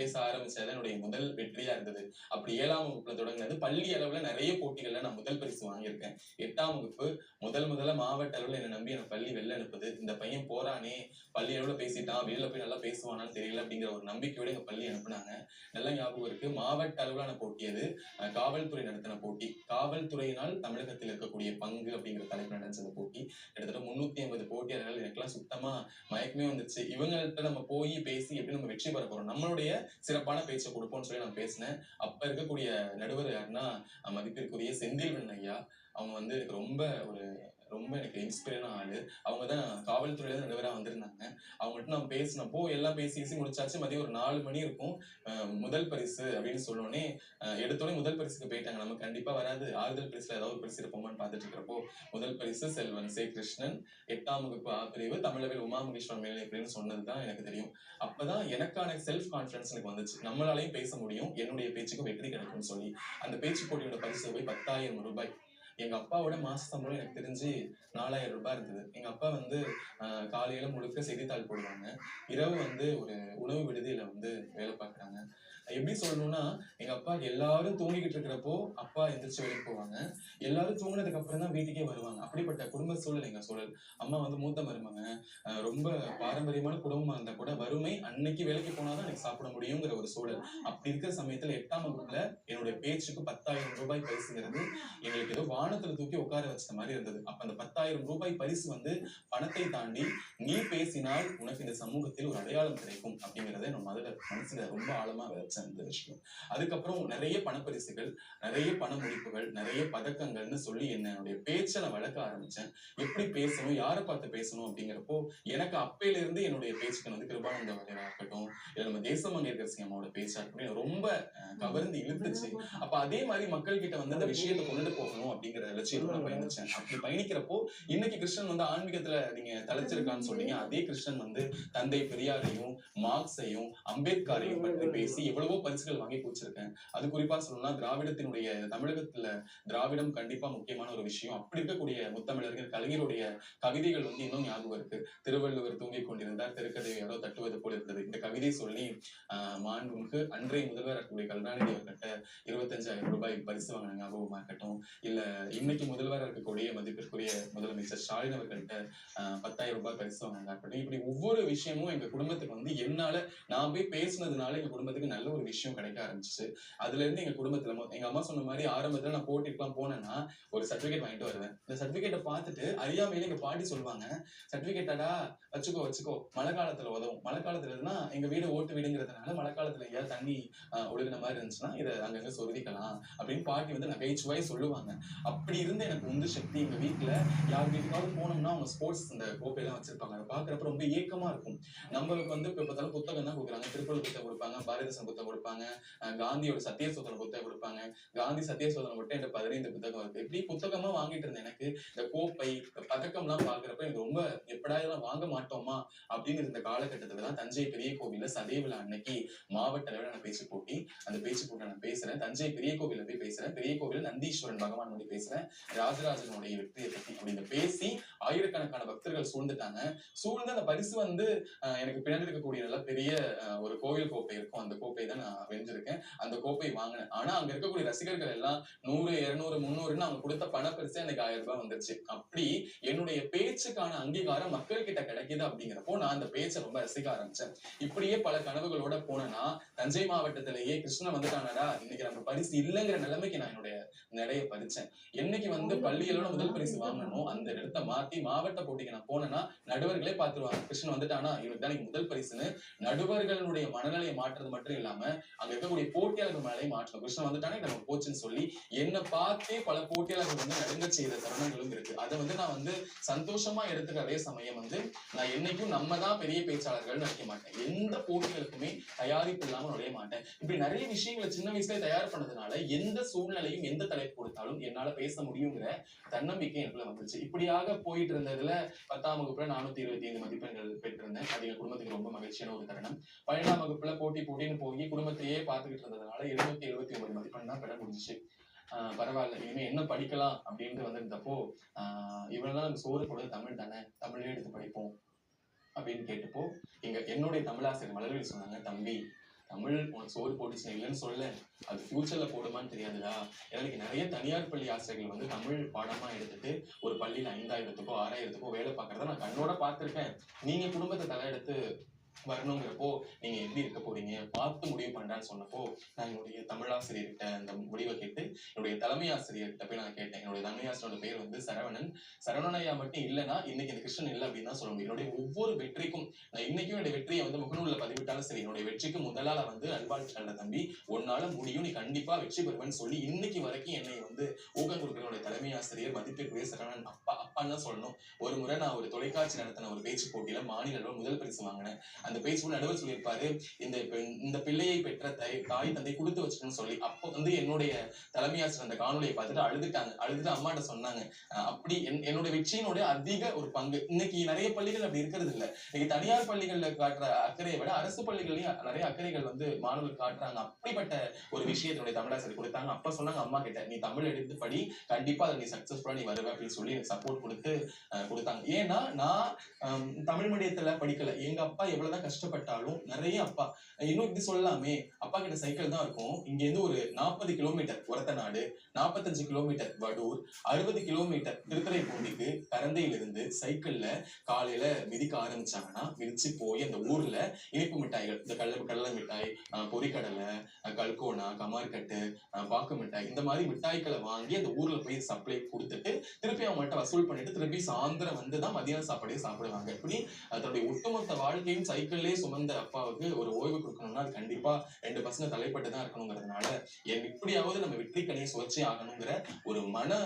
பேச ஆரம்பிச்சது என்னுடைய முதல் வெற்றியா இருந்தது. அப்படி 7ஆம் வகுப்புல தொடங்கினது. பள்ளி அளவுல நிறைய போட்டிகள்ல நான் முதல் பரிசு வாங்கியிருக்கேன். 8ஆம் வகுப்பு முதல்ல மாவட்ட அளவுல என்னை நம்பி எனக்கு பள்ளி வெளில அனுப்புது. இந்த பையன் போறானே, பள்ளி அளவுல பேசிட்டான், வெளியில போய் நல்லா பேசுவானான்னு தெரியல அப்படிங்கிற ஒரு நம்பிக்கையோட எங்க பள்ளி அனுப்புனாங்க. நல்லா ஞாபகம் இருக்கு. மாவட்ட அளவிலான போட்டி அது. காவல்துறை நடத்தின போட்டி. காவல்துறையினால் தமிழகத்தில் இருக்கக்கூடிய பங்கு அப்படிங்கிற தலைப்பு நடந்த போட்டி. கிட்டத்தட்ட 350 போட்டியாளர்கள். எனக்கெல்லாம் சுத்தமா மயக்கமே வந்துச்சு. இவங்கள்ட்ட நம்ம போய் பேசி எப்படி நம்ம வெற்றி பெற போறோம், நம்மளுடைய சிறப்பான பேச்சை கொடுப்போம்னு சொல்லி நான் பேசினேன். அப்ப இருக்கக்கூடிய நடுவர் யாருன்னா மதிப்பிற்குரிய செந்தில்வன் ஐயா. அவங்க வந்து எனக்கு ரொம்ப எனக்கு இன்ஸ்பைரான ஆளு. அவங்க தான் காவல்துறையில நடுவரா வந்திருந்தாங்க. அவங்கள்ட்ட நான் பேசினப்போ எல்லாம் பேசி முடிச்சாச்சு. மதியம் ஒரு 4 மணி இருக்கும். முதல் பரிசு அப்படின்னு சொன்னோடனே எடுத்தோடனே முதல் பரிசுக்கு போயிட்டாங்க. நம்ம கண்டிப்பா வராது, ஆறுதல் பரிசுல ஏதாவது ஒரு பரிசு இருப்போமான்னு பார்த்துட்டு இருக்கிறப்போ முதல் பரிசு செல்வன் சே கிருஷ்ணன், 8ஆம் வகுப்பு ஆ பிரிவு, தமிழவில் உமா மகேஸ்வரன் மேல்நிலைப்பள்ளின்னு சொன்னதுதான் எனக்கு தெரியும். அப்பதான் எனக்கான செல்ஃப் கான்பிடன்ஸ் எனக்கு வந்துச்சு. நம்மளாலையும் பேச முடியும், என்னுடைய பேச்சுக்கு வெற்றி கிடைக்கும்னு சொல்லி. அந்த பேச்சு போட்டியோட பரிசு போய் 10,000 ரூபாய். எங்க அப்பாவோட மாச சம்பளம் எனக்கு தெரிஞ்சு 4,000 ரூபாய் இருந்தது. எங்க அப்பா வந்து காலையில முழுக்க செய்தித்தாள் போடுவாங்க, இரவு வந்து ஒரு உணவு விடுதியில வந்து வேலை பார்க்குறாங்க. எப்படி சொல்லணும்னா, எங்க அப்பா எல்லாரும் தூங்கிக்கிட்டு இருக்கிறப்போ அப்பா எந்திரிச்சு வேலைக்கு போவாங்க. எல்லாரும் தூங்கினதுக்கு அப்புறம் தான் வீட்டுக்கே வருவாங்க. அப்படிப்பட்ட குடும்ப சூழல் எங்க சூழல். அம்மா வந்து மூத்த மருமக. ரொம்ப பாரம்பரியமான குடும்பமா இருந்தா கூட வறுமை, அன்னைக்கு வேலைக்கு போனாதான் எனக்கு சாப்பிட முடியுங்கிற ஒரு சூழல். அப்படி இருக்கிற சமயத்துல 8ஆம் வகுப்புல என்னுடைய பேச்சுக்கு 10,000 ரூபாய் பரிசுங்கிறது எங்களுக்கு ஏதோ வானத்துல தூக்கி உட்கார வச்ச மாதிரி இருந்தது. அப்ப அந்த 10,000 ரூபாய் பரிசு வந்து பணத்தை தாண்டி, நீ பேசினால் உனக்கு இந்த சமூகத்தில் ஒரு அடையாளம் கிடைக்கும் அப்படிங்கிறத என் மனசுல ரொம்ப ஆழமா வச்சேன் இந்த விஷயம். அதுக்கப்புறம் நிறைய பணப்பரிசுகள், நிறைய பண முடிப்புகள், நிறைய பதக்கங்கள்னு சொல்லி என்னுடைய பேச்சை நான் வளர்க்க ஆரம்பிச்சேன். எப்படி பேசணும், யாரை பார்த்து பேசணும் அப்படிங்கிறப்போ எனக்கு அப்பையில இருந்து என்னுடைய பேச்சுக்கு வந்து கிருபானந்த வாரியரா இருக்கட்டும், இல்ல நம்ம தேசமங்கேற்கரசி அம்மாவோட பேச்சா இருக்கட்டும் ரொம்ப கவர்ந்து இழுத்துச்சு. அப்ப அதே மாதிரி மக்கள் கிட்ட வந்து அந்த விஷயத்தை கொண்டுட்டு போகணும் அப்படிங்கிற லட்சியத்துல நான் பயணிச்சேன். அப்படி பயணிக்கிறப்போ இன்னைக்கு கிருஷ்ணன் வந்து ஆன்மீகத்துல நீங்க தலைச்சிருக்கான்னு சொன்னீங்க. அதே கிருஷ்ணன் வந்து தந்தை பெரியாரையும், மார்க்ஸையும், அம்பேத்கரையும் பற்றி பேசி எவ்வளவோ பரிசுகள் வாங்கி குடிச்சிருக்கேன். அது குறிப்பா சொல்லணும்னா திராவிடத்தினுடைய தமிழகத்துல திராவிடம் கண்டிப்பா முக்கியமான ஒரு விஷயம். அப்படி இருக்கக்கூடிய முத்தமிழர்கள் கலைஞருடைய கவிதைகள் வந்து இன்னும் ஞாபகம் இருக்கு. திருவள்ளுவர் தூங்கிக் கொண்டிருந்தார், தெருக்கதை யாரோ தட்டுவது போல் இருந்தது. இந்த கவிதை சொல்லி மாண்புமிகு அன்றைய முதல்வர் இருக்கக்கூடிய கருணாநிதி அவர்கிட்ட 25,000 ரூபாய் பரிசு வாங்கின ஞாபகமா இருக்கட்டும், இல்ல இன்னைக்கு முதல்வராக இருக்கக்கூடிய மதிப்பிற்குரிய முதலமைச்சர் ஸ்டாலின் அவர்கள்ட்ட 10,000 ரூபாய் பரிசு வாங்கினா இருக்கட்டும். இப்படி ஒவ்வொரு விஷயமும் எங்க குடும்பத்துக்கு வந்து என்னால நான் போய் பேசுனதுனால எங்க குடும்பத்துக்கு நல்ல ஒரு விஷயம் கிடைக்க ஆரம்பிச்சிச்சு. அதுல இருந்து எங்க குடும்பத்துல எங்க அம்மா சொன்ன மாதிரி ஆரம்பத்துல நான் போட்டிக்கெல்லாம் போனேன்னா ஒரு சர்டிபிகேட் வாங்கிட்டு வருவேன். இந்த சர்டிபிகேட்டை பார்த்துட்டு அறியாமையில எங்க பாட்டி சொல்லுவாங்க, சர்டிபிகேட்டடா வச்சுக்கோ, மழை காலத்துல உதவும். மழை காலத்துல இருந்தா எங்க வீடு ஓட்டு வீடுங்கிறதுனால மழை காலத்துல எங்கேயாவது தண்ணி ஒழுகின மாதிரி இருந்துச்சுன்னா இதை அங்கங்க சொருவிக்கலாம் அப்படின்னு பாட்டி வந்து நகைச்சுவாய் சொல்லுவாங்க. அப்படி இருந்து எனக்கு உந்து சக்தி. எங்க வீட்டுல யார் வீட்டுக்காவது போனோம்னா அவங்க ஸ்போர்ட்ஸ் இந்த கோப்பையெல்லாம் வச்சிருப்பாங்க. அதை பாக்குறப்ப ரொம்ப ஏக்கமா இருக்கும். நம்மளுக்கு வந்து இப்ப பார்த்தாலும் புத்தகம் தான் கொடுக்குறாங்க. திருக்குறள் புத்தகம் கொடுப்பாங்க, பாரதிதாசன் புத்தகம் கொடுப்பாங்க, காந்தியோட சத்திய சோதனை புத்தகம் கொடுப்பாங்க. காந்தி சத்திய சோதனை மட்டும் எனக்கு 15 புத்தகம் இருக்கு. இப்படி புத்தகமா வாங்கிட்டு இருந்தேன். எனக்கு இந்த கோப்பை, பதக்கம் எல்லாம் பாக்குறப்ப எனக்கு ரொம்ப எப்படா இதெல்லாம் வாங்க மாட்டோமா அப்படின்னு இருந்த காலகட்டத்துலதான் தஞ்சை பெரிய கோவில்ல சதய விழா அன்னைக்கு மாவட்ட அளவில் நான் பேச்சு போட்டி. அந்த பேச்சு போட்டி நான் பேசுறேன். தஞ்சை பெரிய கோவில போய் பேசுறேன். பெரிய கோவில் நந்தீஸ்வரன் பகவான் பத்தி பேசுறேன். ராஜராஜனுடைய வெற்றியை பத்தி அப்படின்னு பேசி ஆயிரக்கணக்கான பக்தர்கள் சூழ்ந்துட்டாங்க. சூழ்ந்து அந்த பரிசு வந்து எனக்கு பின்னாடி இருக்கக்கூடிய நல்ல பெரிய ஒரு கோவில் கோப்பை இருக்கும். அந்த கோப்பை தான் நான் வென்றிருக்கேன். அந்த கோப்பை வாங்கினேன். ஆனா அங்க இருக்கக்கூடிய ரசிகர்கள் எல்லாம் 100, 200, 300ன்னு அவங்க கொடுத்த பணப்பரிசு எனக்கு 1000 ரூபாய் வந்துருச்சு. அப்படி என்னுடைய பேச்சுக்கான அங்கீகாரம் மக்கள் கிட்ட கிடைக்குது அப்படிங்கிறப்போ நான் அந்த பேச்சை ரொம்ப ரசிக்க ஆரம்பிச்சேன். இப்படியே பல கனவுகளோட போனேன்னா தஞ்சை மாவட்டத்திலேயே கிருஷ்ணன் வந்துட்டானடா, இன்னைக்கு நம்ம பரிசு இல்லைங்கிற நிலைமைக்கு நான் என்னுடைய நிறைய பறிச்சேன். என்னைக்கு வந்து பள்ளிகளோட முதல் பரிசு வாங்கணும் அந்த இடத்த மாத்தி மாவட்ட போட்டிக்கு நான் போனேன்னா நடுவர்களே பார்த்துருவாங்க, கிருஷ்ணன் வந்துட்டானா இவருக்கு தான் முதல் பரிசுன்னு. நடுவர்களுடைய மனநிலையை மாற்றுறது மட்டும் இல்லாம அங்க இருக்கக்கூடிய போட்டியாளர்கள் மனநிலையை மாற்றணும். கிருஷ்ணன் வந்துட்டானே நம்ம போச்சுன்னு சொல்லி என்னை பார்த்தே பல போட்டியாளர்கள் வந்து நடுங்க செய்த தருணங்களும் இருக்கு. அதை வந்து நான் வந்து சந்தோஷமா எடுத்துக்க அதே சமயம் வந்து நான் என்னைக்கும் நம்ம தான் பெரிய பேச்சாளர்கள் நினைக்க மாட்டேன். எந்த போட்டிகளுக்குமே தயாரிப்பு இல்லாம நுழைய மாட்டேன். இப்படி நிறைய விஷயங்களை சின்ன வயசுல தயார் பண்ணதுனால எந்த சூழ்நிலையும் எந்த தலைப்பு கொடுத்தாலும் என்னால பேச முடியுங்கிற தன்னம்பிக்கை எனக்குள்ள வந்துச்சு. இப்படியாக போயிட்டு இருந்ததுல 10ஆம் வகுப்புல 425 மதிப்பெண்கள் பெற்றிருந்தேன். அது எங்க குடும்பத்துக்கு ரொம்ப மகிழ்ச்சியான ஒரு தருணம். 12ஆம் வகுப்புல போட்டின்னு போய் குடும்பத்தையே பார்த்துக்கிட்டு இருந்ததுனால 279 மதிப்பெண் தான் பெற முடிஞ்சிச்சு. பரவாயில்ல, இனிமே என்ன படிக்கலாம் அப்படின்னு வந்திருந்தப்போ இவ்வளவுதான் நம்ம சோறு போடுறது தமிழ் தானே, தமிழே எடுத்து படிப்போம் அப்படின்னு கேட்டப்போ என்னுடைய தமிழாசிரியர் மலர்விழி சொன்னாங்க, தம்பி தமிழ் உனக்கு சோறு போட்டுச்சு இல்லைன்னு சொல்ல, அது ஃபியூச்சர்ல போடுமான்னு தெரியாதுடா. எனக்கு நிறைய தனியார் பள்ளி ஆசிரியர்கள் வந்து தமிழ் பாடமா எடுத்துட்டு ஒரு பள்ளியில 5000த்துக்கோ 6000த்துக்கோ வேலை பார்க்கறத நான் கண்ணோட பார்த்திருக்கேன். நீங்க குடும்பத்தை தலையெடுத்து வரணுங்கிறப்போ நீங்க எப்படி இருக்க போறீங்க பார்த்து முடிவு பண்றான்னு சொன்னப்போ, நான் என்னுடைய தமிழாசிரியர்கிட்ட அந்த முடிவை கேட்டு என்னுடைய தலைமை ஆசிரியர்கிட்ட போய் நான் கேட்டேன். என்னுடைய தலைமை ஆசிரியரோட பேர் வந்து சரவணன். சரவணன் ஐயா மட்டும் இல்லைன்னா இன்னைக்கு இந்த கிருஷ்ணன் இல்லை அப்படின்னு தான் சொல்ல முடியும். என்னுடைய ஒவ்வொரு வெற்றிக்கும் நான் இன்னைக்கும் என்னுடைய வெற்றியை வந்து முகநூல்ல பதிவிட்டாலும் சரி, என்னுடைய வெற்றிக்கு முதலால வந்து அன்பால் தம்பி உன்னால முடியும், நீ கண்டிப்பா வெற்றி பெறுவேன்னு சொல்லி இன்னைக்கு வரைக்கும் என்னை வந்து ஊக்கம் கொடுக்கிற என்னுடைய தலைமை ஆசிரியர் மதிப்பிற்குரிய சரவணன் அப்பா அப்பான்னு தான் சொல்லணும். ஒரு முறை நான் ஒரு தொலைக்காட்சி நடத்தின ஒரு பேச்சு போட்டியில மாநில அளவில் முதல் பரிசு வாங்கினேன். அந்த பேச்சு நடுவர் சொல்லியிருப்பாரு, இந்த பிள்ளையை பெற்ற தாய் தந்தை கொடுத்து வச்சுக்கணும்னு சொல்லி. அப்போ வந்து என்னுடைய தலைமை ஆசிரியர் அந்த காணொலியை பார்த்துட்டு அழுதுட்டு அம்மாட்ட சொன்னாங்க. அப்படி என்னுடைய வெற்றியினுடைய அதிக ஒரு பங்கு இன்னைக்கு நிறைய பள்ளிகள் அப்படி இருக்கிறது இல்ல. இன்னைக்கு தனியார் பள்ளிகள்ல காட்டுற அக்கறையை விட அரசு பள்ளிகள்லயும் நிறைய அக்கறைகள் வந்து மாணவர்கள் காட்டுறாங்க. அப்படிப்பட்ட ஒரு விஷயத்தினுடைய தமிழாசிரியர் கொடுத்தாங்க. அப்ப சொன்னாங்க அம்மா கிட்ட, நீ தமிழ் எடுத்து படி, கண்டிப்பா அதை நீ சக்சஸ்ஃபுல்லா நீ வருவ அப்படின்னு சொல்லி எனக்கு சப்போர்ட் கொடுத்தாங்க. ஏன்னா நான் தமிழ் மீடியத்துல படிக்கல. எங்க அப்பா எவ்வளவுதான் கஷ்டப்பட்டாலும் நிறைய அப்பா இன்னும் இப்படி சொல்லலாமே, அப்பா கிட்ட சைக்கிள் தான் இருக்கும். இங்க இருந்து ஒரு 40 kilometre Orathanadu, 45 kilometre Vadur, 60 kilometre திருத்துறைப்பூண்டிக்கு கரந்தையிலிருந்து சைக்கிள்ல காலையில மிதிக்க ஆரம்பிச்சாங்கன்னா மிதிச்சு போய் அந்த ஊர்ல இனிப்பு மிட்டாய்கள், இந்த கடலை மிட்டாய், பொரிக்கடலை, கல்கோனா, கமார்கட்டு, பாக்கு மிட்டாய், இந்த மாதிரி மிட்டாய்களை வாங்கி அந்த ஊர்ல போய் சப்ளை கொடுத்துட்டு திருப்பி அவங்கள்ட்ட வசூல் பண்ணிட்டு திருப்பி சாயந்தரம் வந்துதான் மதியான சாப்பாடே சாப்பிடுவாங்க. இப்படி அதனுடைய ஒட்டுமொத்த வாழ்க்கையும் சைக்கிள்லயே சுமந்த அப்பாவுக்கு ஒரு ஓய்வு கொடுக்கணும்னா அது கண்டிப்பா 2 பசங்க தலைப்பட்டு தான் இருக்கணுங்கிறதுனால இப்படியாவது நம்ம வெற்றி கனியை சுவைச்சே ஆகணுங்கிற ஒரு மன